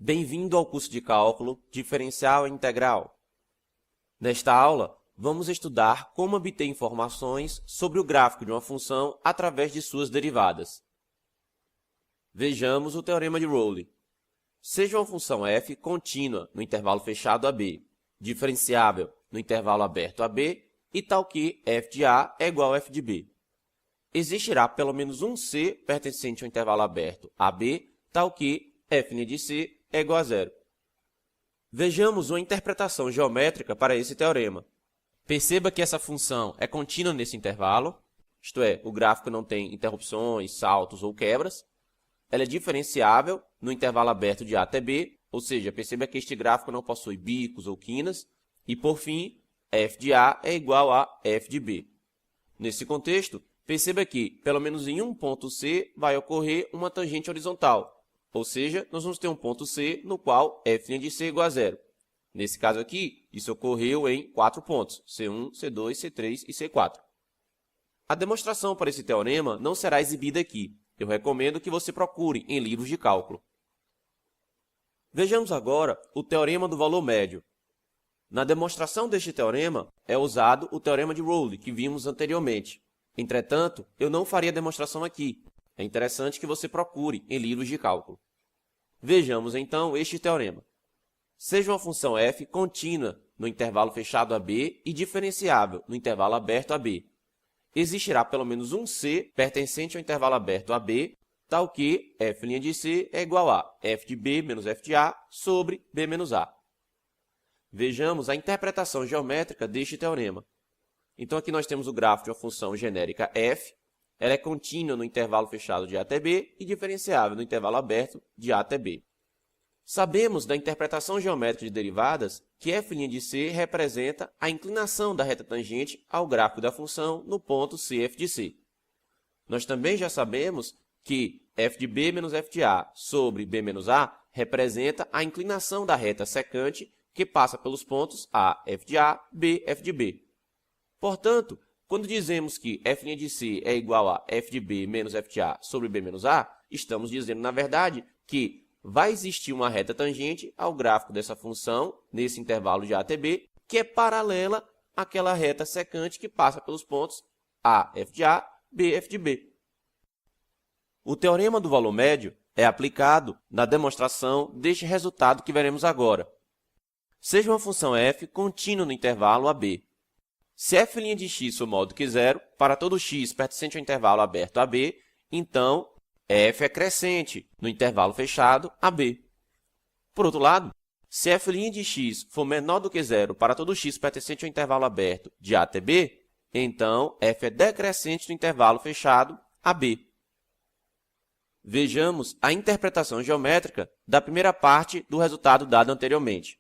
Bem-vindo ao curso de Cálculo Diferencial e Integral. Nesta aula, vamos estudar como obter informações sobre o gráfico de uma função através de suas derivadas. Vejamos o teorema de Rowley. Seja uma função f contínua no intervalo fechado AB, diferenciável no intervalo aberto AB e tal que f de A é igual a f de B. Existirá pelo menos um C pertencente ao intervalo aberto AB, tal que f' de C é igual a zero. Vejamos uma interpretação geométrica para esse teorema. Perceba que essa função é contínua nesse intervalo, isto é, o gráfico não tem interrupções, saltos ou quebras. Ela é diferenciável no intervalo aberto de A até B, ou seja, perceba que este gráfico não possui bicos ou quinas. E, por fim, f de A é igual a f de B. Nesse contexto, perceba que, pelo menos em um ponto C, vai ocorrer uma tangente horizontal. Ou seja, nós vamos ter um ponto C no qual f' de C é igual a zero. Nesse caso aqui, isso ocorreu em 4 pontos, C1, C2, C3 e C4. A demonstração para esse teorema não será exibida aqui. Eu recomendo que você procure em livros de cálculo. Vejamos agora o teorema do valor médio. Na demonstração deste teorema, é usado o teorema de Rowley, que vimos anteriormente. Entretanto, eu não faria a demonstração aqui. É interessante que você procure em livros de cálculo. Vejamos, então, este teorema. Seja uma função f contínua no intervalo fechado AB e diferenciável no intervalo aberto AB. Existirá pelo menos um C pertencente ao intervalo aberto AB, tal que f' de C é igual a f de B menos f de A sobre B menos A. Vejamos a interpretação geométrica deste teorema. Então, aqui nós temos o gráfico de uma função genérica f. Ela é contínua no intervalo fechado de A até B e diferenciável no intervalo aberto de A até B. Sabemos da interpretação geométrica de derivadas que f' de C representa a inclinação da reta tangente ao gráfico da função no ponto CF de C. Nós também já sabemos que f de B menos f de A sobre B menos A representa a inclinação da reta secante que passa pelos pontos A, f de A, B, f de B. Portanto, quando dizemos que f' de C é igual a f de B menos f de A sobre B menos A, estamos dizendo, na verdade, que vai existir uma reta tangente ao gráfico dessa função, nesse intervalo de A até B, que é paralela àquela reta secante que passa pelos pontos A, f de A, B, f de B. O teorema do valor médio é aplicado na demonstração deste resultado que veremos agora. Seja uma função f contínua no intervalo AB. Se f' de x for maior do que zero, para todo x pertencente ao intervalo aberto AB, então f é crescente no intervalo fechado AB. Por outro lado, se f' de x for menor do que zero para todo x pertencente ao intervalo aberto de A até B, então f é decrescente no intervalo fechado AB. Vejamos a interpretação geométrica da primeira parte do resultado dado anteriormente.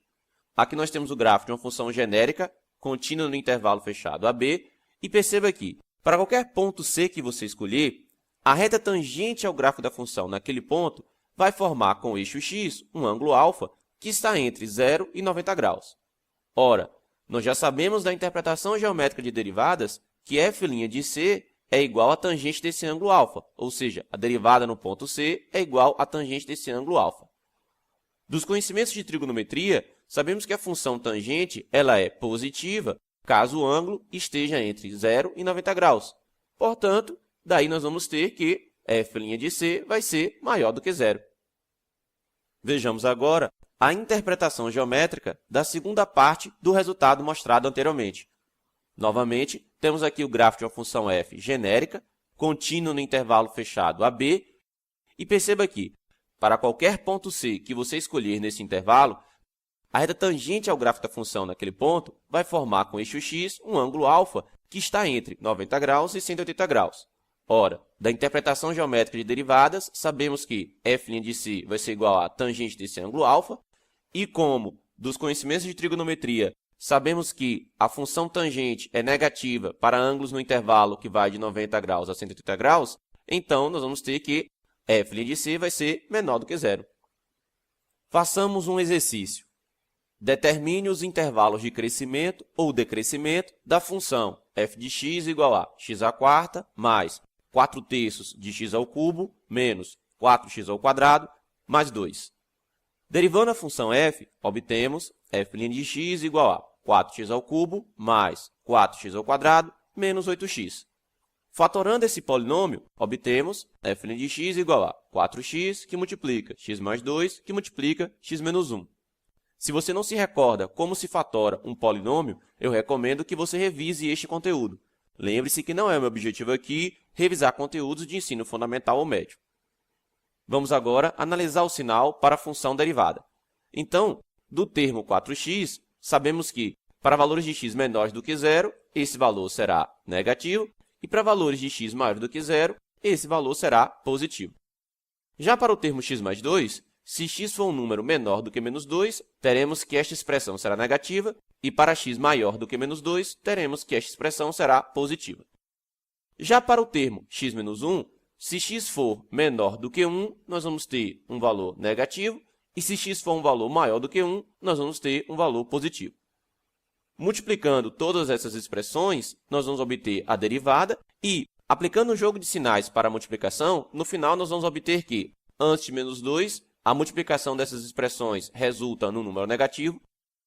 Aqui nós temos o gráfico de uma função genérica contínua no intervalo fechado AB, e perceba que, para qualquer ponto C que você escolher, a reta tangente ao gráfico da função naquele ponto vai formar com o eixo x um ângulo alfa que está entre 0 e 90 graus. Ora, nós já sabemos da interpretação geométrica de derivadas que f' de C é igual à tangente desse ângulo alfa, ou seja, a derivada no ponto C é igual à tangente desse ângulo alfa. Dos conhecimentos de trigonometria, sabemos que a função tangente ela é positiva caso o ângulo esteja entre 0 e 90 graus. Portanto, daí nós vamos ter que f' de C vai ser maior do que zero. Vejamos agora a interpretação geométrica da segunda parte do resultado mostrado anteriormente. Novamente, temos aqui o gráfico de uma função f genérica, contínua no intervalo fechado AB, e perceba que, para qualquer ponto C que você escolher nesse intervalo, a reta tangente ao gráfico da função naquele ponto vai formar com o eixo x um ângulo alfa que está entre 90 graus e 180 graus. Ora, da interpretação geométrica de derivadas, sabemos que f' de C vai ser igual à tangente desse ângulo alfa, e como dos conhecimentos de trigonometria sabemos que a função tangente é negativa para ângulos no intervalo que vai de 90 graus a 180 graus, então nós vamos ter que f' de C vai ser menor do que zero. Façamos um exercício. Determine os intervalos de crescimento ou decrescimento da função f de x igual a x² mais 4/3 de x ao cubo menos 4x² mais 2. Derivando a função f, obtemos f' de x igual a 4x ao cubo mais 4x ao quadrado menos 8x. Fatorando esse polinômio, obtemos f' de x igual a 4x que multiplica x mais 2 que multiplica x menos 1. Se você não se recorda como se fatora um polinômio, eu recomendo que você revise este conteúdo. Lembre-se que não é meu objetivo aqui revisar conteúdos de ensino fundamental ou médio. Vamos agora analisar o sinal para a função derivada. Então, do termo 4x, sabemos que para valores de x menores do que zero, esse valor será negativo, e para valores de x maiores do que zero, esse valor será positivo. Já para o termo x mais 2, se x for um número menor do que menos 2, teremos que esta expressão será negativa, e para x maior do que menos 2, teremos que esta expressão será positiva. Já para o termo x menos 1, se x for menor do que 1, nós vamos ter um valor negativo, e se x for um valor maior do que 1, nós vamos ter um valor positivo. Multiplicando todas essas expressões, nós vamos obter a derivada e, aplicando o jogo de sinais para a multiplicação, no final nós vamos obter que, antes de menos 2, a multiplicação dessas expressões resulta num número negativo,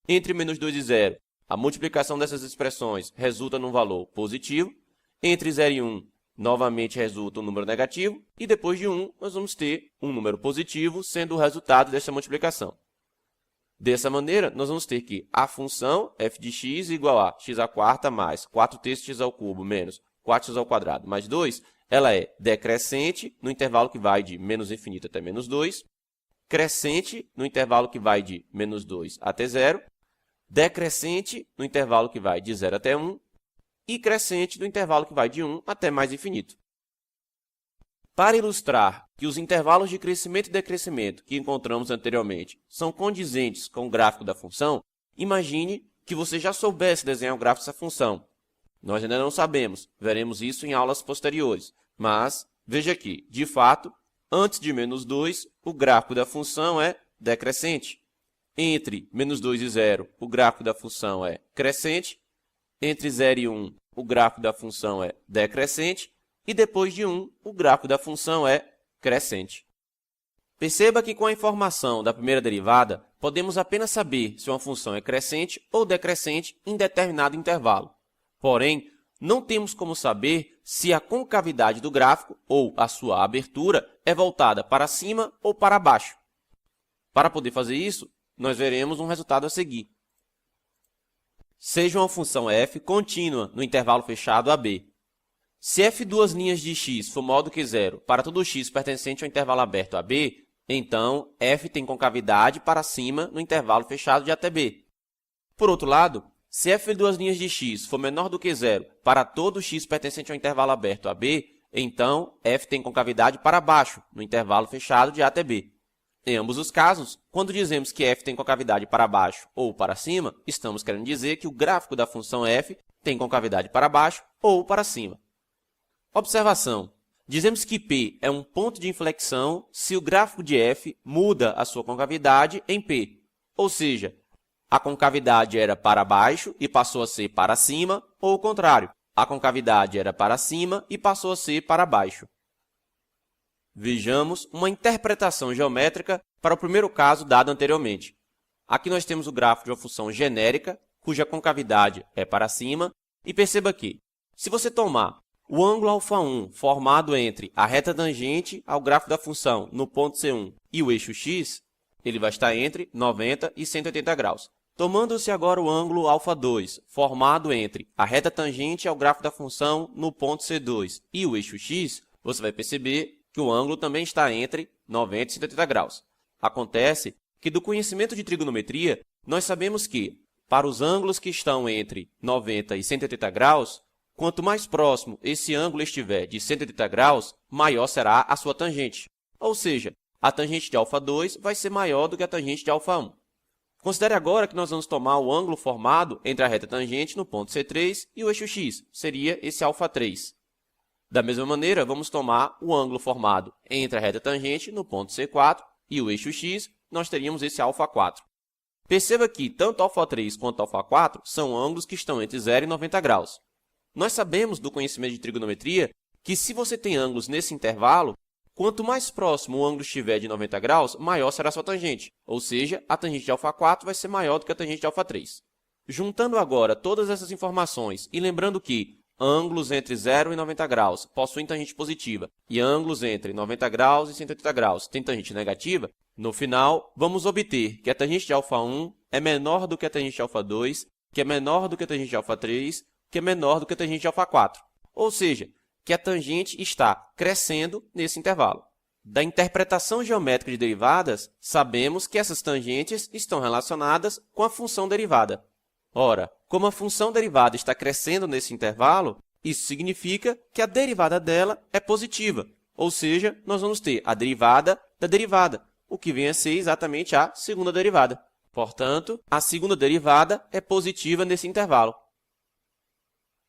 entre menos 2 e 0, a multiplicação dessas expressões resulta num valor positivo, entre 0 e 1, novamente resulta um número negativo, e depois de 1, nós vamos ter um número positivo, sendo o resultado dessa multiplicação. Dessa maneira, nós vamos ter que a função f de x igual a x² mais 4/3x ao cubo menos 4x ao quadrado mais 2, ela é decrescente no intervalo que vai de menos infinito até menos 2, crescente no intervalo que vai de menos 2 até 0, decrescente no intervalo que vai de 0 até 1, e crescente no intervalo que vai de 1 até mais infinito. Para ilustrar que os intervalos de crescimento e decrescimento que encontramos anteriormente são condizentes com o gráfico da função, imagine que você já soubesse desenhar o gráfico dessa função. Nós ainda não sabemos, veremos isso em aulas posteriores, mas veja que, de fato, antes de menos 2, o gráfico da função é decrescente. Entre menos 2 e 0, o gráfico da função é crescente. Entre 0 e 1, o gráfico da função é decrescente. E depois de 1, o gráfico da função é crescente. Perceba que com a informação da primeira derivada, podemos apenas saber se uma função é crescente ou decrescente em determinado intervalo. Porém, não temos como saber se a concavidade do gráfico, ou a sua abertura, é voltada para cima ou para baixo. Para poder fazer isso, nós veremos um resultado a seguir. Seja uma função f contínua no intervalo fechado AB. Se f duas linhas de x for maior do que zero para todo x pertencente ao intervalo aberto AB, então f tem concavidade para cima no intervalo fechado de até B. Por outro lado, se f duas linhas de x for menor do que zero para todo x pertencente ao intervalo aberto AB, então f tem concavidade para baixo no intervalo fechado de A até B. Em ambos os casos, quando dizemos que f tem concavidade para baixo ou para cima, estamos querendo dizer que o gráfico da função f tem concavidade para baixo ou para cima. Observação. Dizemos que P é um ponto de inflexão se o gráfico de f muda a sua concavidade em P. Ou seja, a concavidade era para baixo e passou a ser para cima, ou o contrário, a concavidade era para cima e passou a ser para baixo. Vejamos uma interpretação geométrica para o primeiro caso dado anteriormente. Aqui nós temos o gráfico de uma função genérica, cuja concavidade é para cima, e perceba que, se você tomar o ângulo α1 formado entre a reta tangente ao gráfico da função no ponto C1 e o eixo x, ele vai estar entre 90 e 180 graus. Tomando-se agora o ângulo α2 formado entre a reta tangente ao gráfico da função no ponto C2 e o eixo x, você vai perceber que o ângulo também está entre 90 e 180 graus. Acontece que do conhecimento de trigonometria, nós sabemos que, para os ângulos que estão entre 90 e 180 graus, quanto mais próximo esse ângulo estiver de 180 graus, maior será a sua tangente. Ou seja, a tangente de α2 vai ser maior do que a tangente de α1. Considere agora que nós vamos tomar o ângulo formado entre a reta tangente no ponto C3 e o eixo x, seria esse α3. Da mesma maneira, vamos tomar o ângulo formado entre a reta tangente no ponto C4 e o eixo x, nós teríamos esse α4. Perceba que tanto α3 quanto α4 são ângulos que estão entre 0 e 90 graus. Nós sabemos do conhecimento de trigonometria que se você tem ângulos nesse intervalo, Quanto mais próximo o ângulo estiver de 90 graus, maior será sua tangente, ou seja, a tangente de α4 vai ser maior do que a tangente de α3. Juntando agora todas essas informações e lembrando que ângulos entre 0 e 90 graus possuem tangente positiva e ângulos entre 90 graus e 180 graus têm tangente negativa, no final, vamos obter que a tangente de α1 é menor do que a tangente de α2, que é menor do que a tangente de α3, que é menor do que a tangente de α4. Ou seja, que a tangente está crescendo nesse intervalo. Da interpretação geométrica de derivadas, sabemos que essas tangentes estão relacionadas com a função derivada. Ora, como a função derivada está crescendo nesse intervalo, isso significa que a derivada dela é positiva, ou seja, nós vamos ter a derivada da derivada, o que vem a ser exatamente a segunda derivada. Portanto, a segunda derivada é positiva nesse intervalo.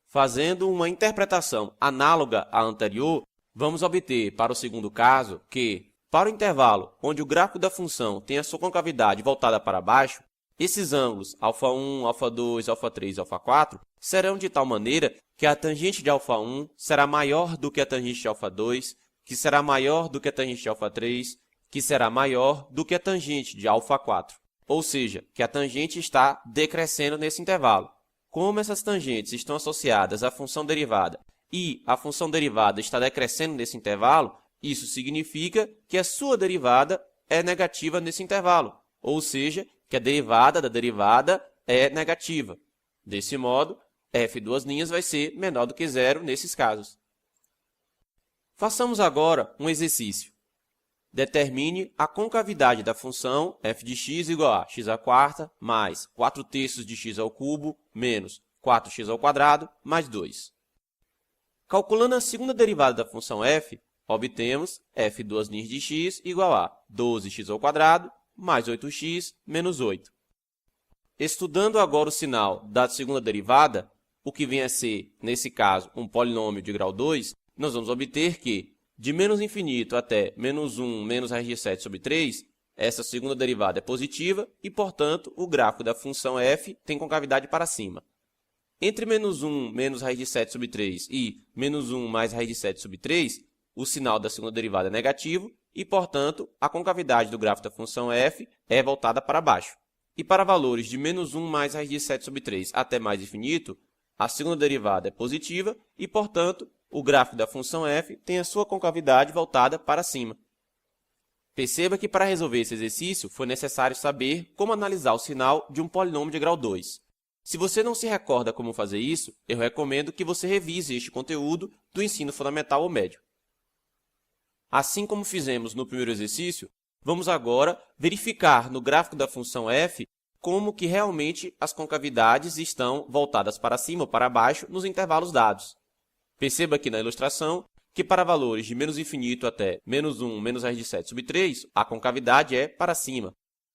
Fazendo uma interpretação análoga à anterior, vamos obter, para o segundo caso, que, para o intervalo onde o gráfico da função tem a sua concavidade voltada para baixo, esses ângulos α1, α2, α3 e α4 serão de tal maneira que a tangente de α1 será maior do que a tangente de α2, que será maior do que a tangente de α3, que será maior do que a tangente de α4. Ou seja, que a tangente está decrescendo nesse intervalo. Como essas tangentes estão associadas à função derivada e a função derivada está decrescendo nesse intervalo, isso significa que a sua derivada é negativa nesse intervalo, ou seja, que a derivada da derivada é negativa. Desse modo, f duas linhas vai ser menor do que zero nesses casos. Façamos agora um exercício. Determine a concavidade da função f de x igual a x² mais 4/3 de x ao cubo menos 4x ao quadrado mais 2. Calculando a segunda derivada da função f, obtemos f duas linhas de x igual a 12x ao quadrado mais 8x menos 8. Estudando agora o sinal da segunda derivada, o que vem a ser, nesse caso, um polinômio de grau 2, nós vamos obter que, de menos infinito até menos 1 menos raiz de 7 sobre 3, essa segunda derivada é positiva e, portanto, o gráfico da função f tem concavidade para cima. Entre menos 1 menos raiz de 7 sobre 3 e menos 1 mais raiz de 7 sobre 3, o sinal da segunda derivada é negativo e, portanto, a concavidade do gráfico da função f é voltada para baixo. E para valores de menos 1 mais raiz de 7 sobre 3 até mais infinito, a segunda derivada é positiva e, portanto, o gráfico da função f tem a sua concavidade voltada para cima. Perceba que para resolver esse exercício foi necessário saber como analisar o sinal de um polinômio de grau 2. Se você não se recorda como fazer isso, eu recomendo que você revise este conteúdo do ensino fundamental ou médio. Assim como fizemos no primeiro exercício, vamos agora verificar no gráfico da função f como que realmente as concavidades estão voltadas para cima ou para baixo nos intervalos dados. Perceba aqui na ilustração que para valores de menos infinito até menos 1 menos raiz de 7 sobre 3, a concavidade é para cima.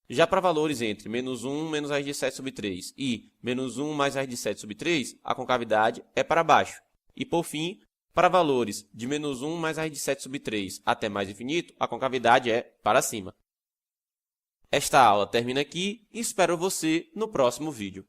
Já para valores entre menos 1 menos raiz de 7 sobre 3 e menos 1 mais raiz de 7 sobre 3, a concavidade é para baixo. E, por fim, para valores de menos 1 mais raiz de 7 sobre 3 até mais infinito, a concavidade é para cima. Esta aula termina aqui e espero você no próximo vídeo.